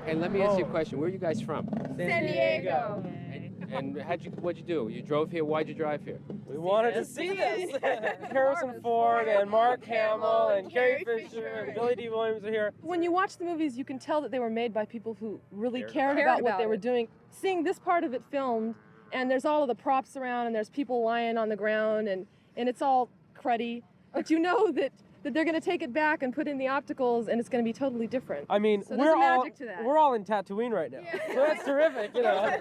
And let me ask you a question. Where are you guys from? San Diego. And what'd you do? You drove here? Why'd you drive here? We wanted to see this. Harrison Ford and Mark Hamill and Carrie Fisher and Billy D. Williams are here. When you watch the movies, you can tell that they were made by people who really cared about what they were doing. Seeing this part of it filmed, and there's all of the props around, and there's people lying on the ground, and it's all cruddy, but you know that they're going to take it back and put in the opticals, and it's going to be totally different. I mean, so we're all in Tatooine right now. Yeah. So that's terrific, you know.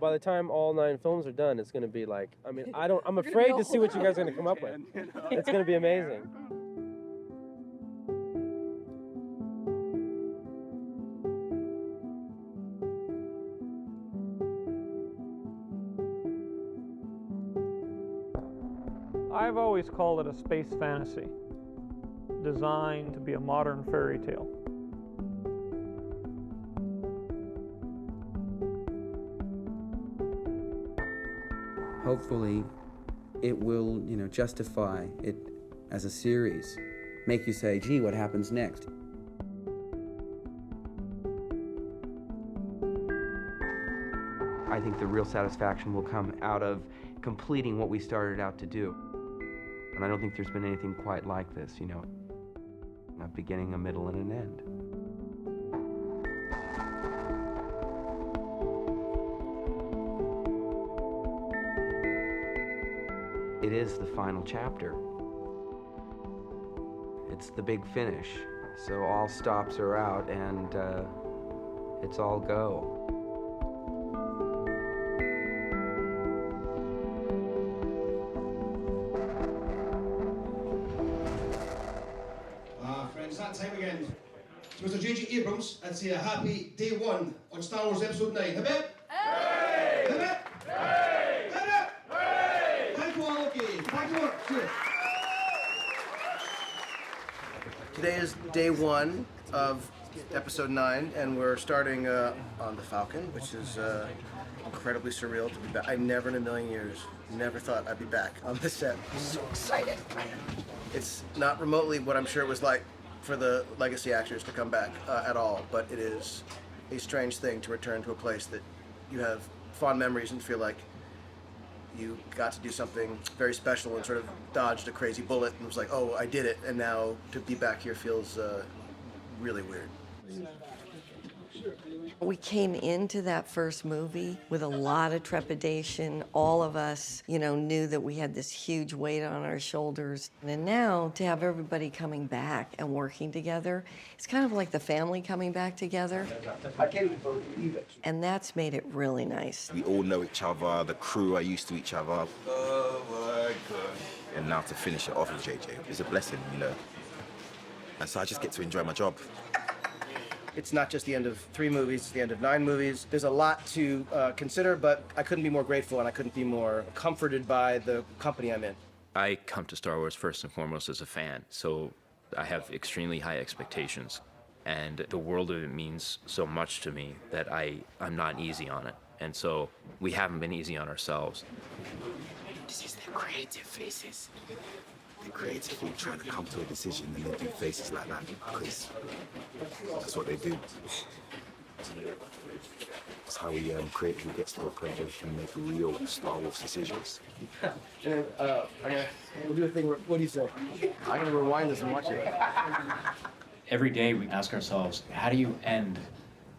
By the time all 9 films are done, it's going to be like, I mean, I'm afraid to see what you guys are going to come up with. It's going to be amazing. I've always called it a space fantasy, designed to be a modern fairy tale. Hopefully, it will, justify it as a series, make you say, gee, what happens next? I think the real satisfaction will come out of completing what we started out to do. And I don't think there's been anything quite like this, a beginning, a middle, and an end. It is the final chapter. It's the big finish. So all stops are out and it's all go. Friends, that time again. To Mr. J.J. Abrams, I'd say a happy day 1 on Star Wars Episode 9. Have it? Hey! Have it? Hey! Have it? Hey! Thank you all, okay. Back to work. Sure. Today is day 1 of Episode 9, and we're starting on the Falcon, which is incredibly surreal to be back. I never in a million years, never thought I'd be back on this set. I'm so excited. It's not remotely what I'm sure it was like for the legacy actors to come back at all, but it is a strange thing to return to a place that you have fond memories and feel like you got to do something very special and sort of dodged a crazy bullet and was like, oh, I did it, and now to be back here feels really weird. We came into that first movie with a lot of trepidation. All of us, knew that we had this huge weight on our shoulders. And now to have everybody coming back and working together, it's kind of like the family coming back together. I can't even believe it. And that's made it really nice. We all know each other, the crew are used to each other. Oh my God. And now to finish it off with JJ is a blessing, And so I just get to enjoy my job. It's not just the end of 3 movies, it's the end of 9 movies. There's a lot to consider, but I couldn't be more grateful and I couldn't be more comforted by the company I'm in. I come to Star Wars first and foremost as a fan, so I have extremely high expectations. And the world of it means so much to me that I'm not easy on it. And so we haven't been easy on ourselves. This is their creative faces. The creative people trying to come to a decision and they do faces like that because that's what they do. That's how we creatively get to a point where we can make real Star Wars decisions. We'll do a thing. What do you say? I'm gonna rewind this and watch it. Every day we ask ourselves, how do you end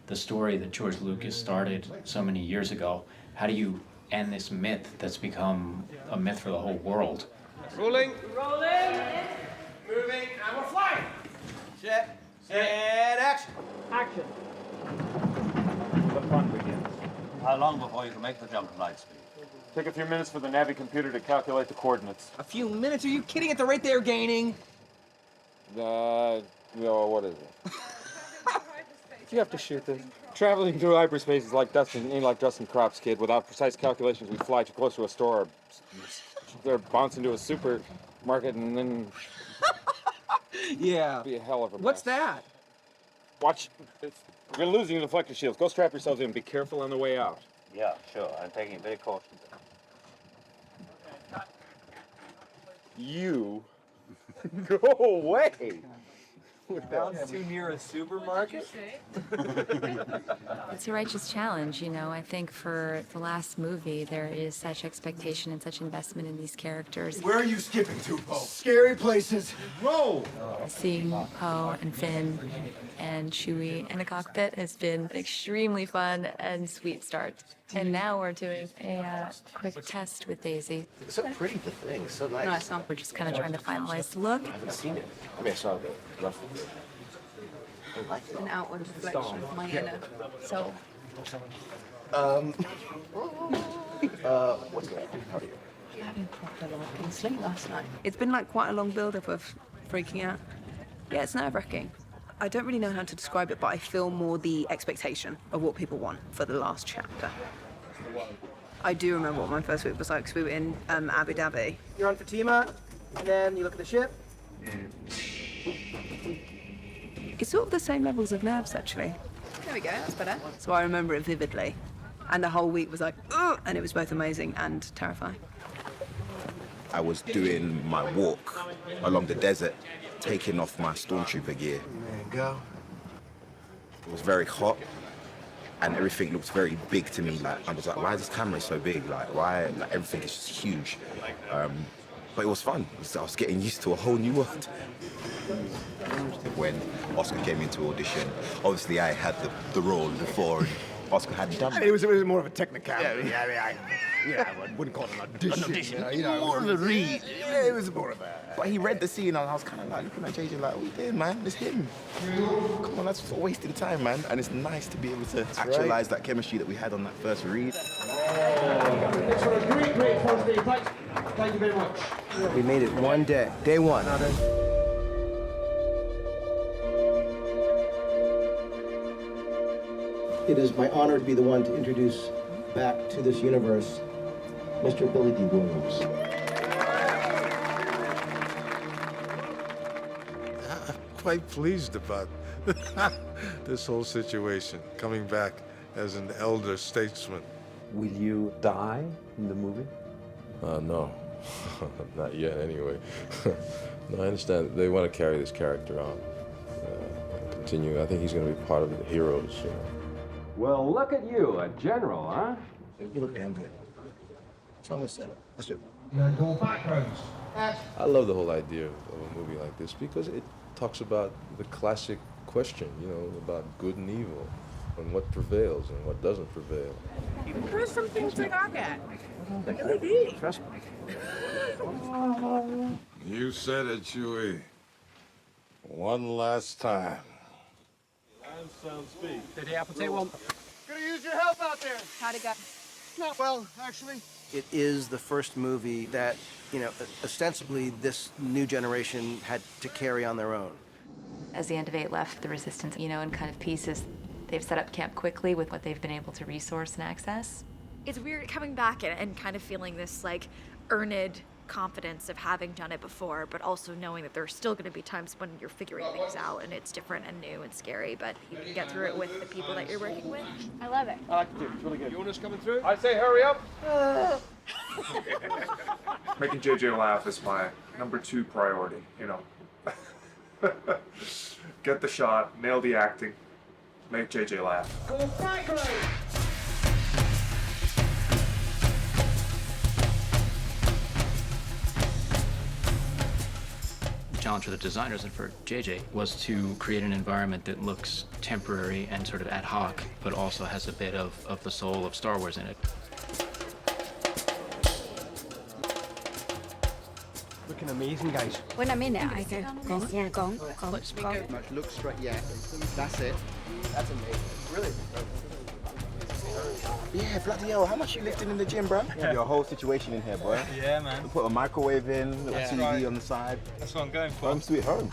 the story that George Lucas started so many years ago? How do you end this myth that's become a myth for the whole world? Rolling. Rolling. Moving. And we're flying. Set. And action. Action. The fun begins. How long before you can make the jump to light speed? Take a few minutes for the Navi computer to calculate the coordinates. A few minutes? Are you kidding? At the rate they're gaining? No, what is it? You have to shoot this. Traveling through hyperspace is like Dustin Crop's kid. Without precise calculations, we fly too close to a store. They're bounce into a supermarket and then yeah. It'd be a hell of a mess. What's that? Watch. You're losing the deflector shields. Go strap yourselves in. Be careful on the way out. Yeah, sure. I'm taking it very cautiously. You go away. Bounce too near a supermarket? It's a righteous challenge, you know. I think for the last movie, there is such expectation and such investment in these characters. Where are you skipping to, Poe? Scary places. Roll! Seeing Poe and Finn and Chewie in the cockpit has been an extremely fun and sweet start. And now we're doing a quick test with Daisy. It's so pretty, the thing. It's so nice. We're just kind of trying to finalize the look. I haven't seen it. I mean, I saw the rough. I like it. An outward reflection of my inner soul. What's that? How are you? I had a proper sleep last night. It's been like quite a long build-up of freaking out. Yeah, it's nerve-wracking. I don't really know how to describe it, but I feel more the expectation of what people want for the last chapter. I do remember what my first week was like, because we were in Abu Dhabi. You're on Fatima, and then you look at the ship. It's sort of the same levels of nerves, actually. There we go, that's better. So I remember it vividly. And the whole week was like, ugh! And it was both amazing and terrifying. I was doing my walk along the desert, taking off my stormtrooper gear. There you go. It was very hot, and everything looked very big to me. Like I was like, why is this camera so big? Like why? Like everything is just huge. But it was fun. I was getting used to a whole new world. When Oscar came into audition, obviously I had the role before, and Oscar hadn't done it. I mean, it was more of a technicality. I wouldn't call it an audition. You know, more of a read. Yeah, it was more of a... But he read the scene, and I was kind of like looking at JJ like, what are you doing, man? It's him. Come on, that's wasting time, man. And it's nice to be able to actualize that chemistry that we had on that first read. It's for a great first day. Thank you very much. We made it one day. Day one. It is my honor to be the one to introduce back to this universe Mr. Billy D. Williams. I'm quite pleased about this whole situation, coming back as an elder statesman. Will you die in the movie? No, not yet anyway. No, I understand they want to carry this character on, and continue. I think he's going to be part of the heroes, you know. Well, look at you, a general, huh? You look damn good. What's wrong with setup? Let's do it. I love the whole idea of a movie like this because it talks about the classic question, you know, about good and evil, and what prevails and what doesn't prevail. There's some things to gawk at. Trust me. You said it, Chewie. One last time. Did the appetite one? Gonna use your help out there. How'd it go? Not well, actually. It is the first movie that, you know, ostensibly this new generation had to carry on their own. As the End of 8 left the Resistance, you know, in kind of pieces, they've set up camp quickly with what they've been able to resource and access. It's weird coming back and kind of feeling this, like, earned confidence of having done it before, but also knowing that there's still going to be times when you're figuring things out and it's different and new and scary, but you can get through it with the people that you're working with. I love it. I like it too. It's really good. Jonas coming through? I say hurry up. Making JJ laugh is my #2 priority, you know. Get the shot, nail the acting, make JJ laugh. The challenge for the designers and for JJ was to create an environment that looks temporary and sort of ad hoc, but also has a bit of the soul of Star Wars in it. Looking amazing, guys. When I'm in it, I go, gong, yeah, gong, gong, gong. Look straight, yeah. That's it. That's amazing. Really? Yeah, bloody hell, how much you lifting in the gym, bro? You have your whole situation in here, boy. Yeah, man. Put a microwave in, little Yeah. TV on the side. That's what I'm going for. Home sweet home.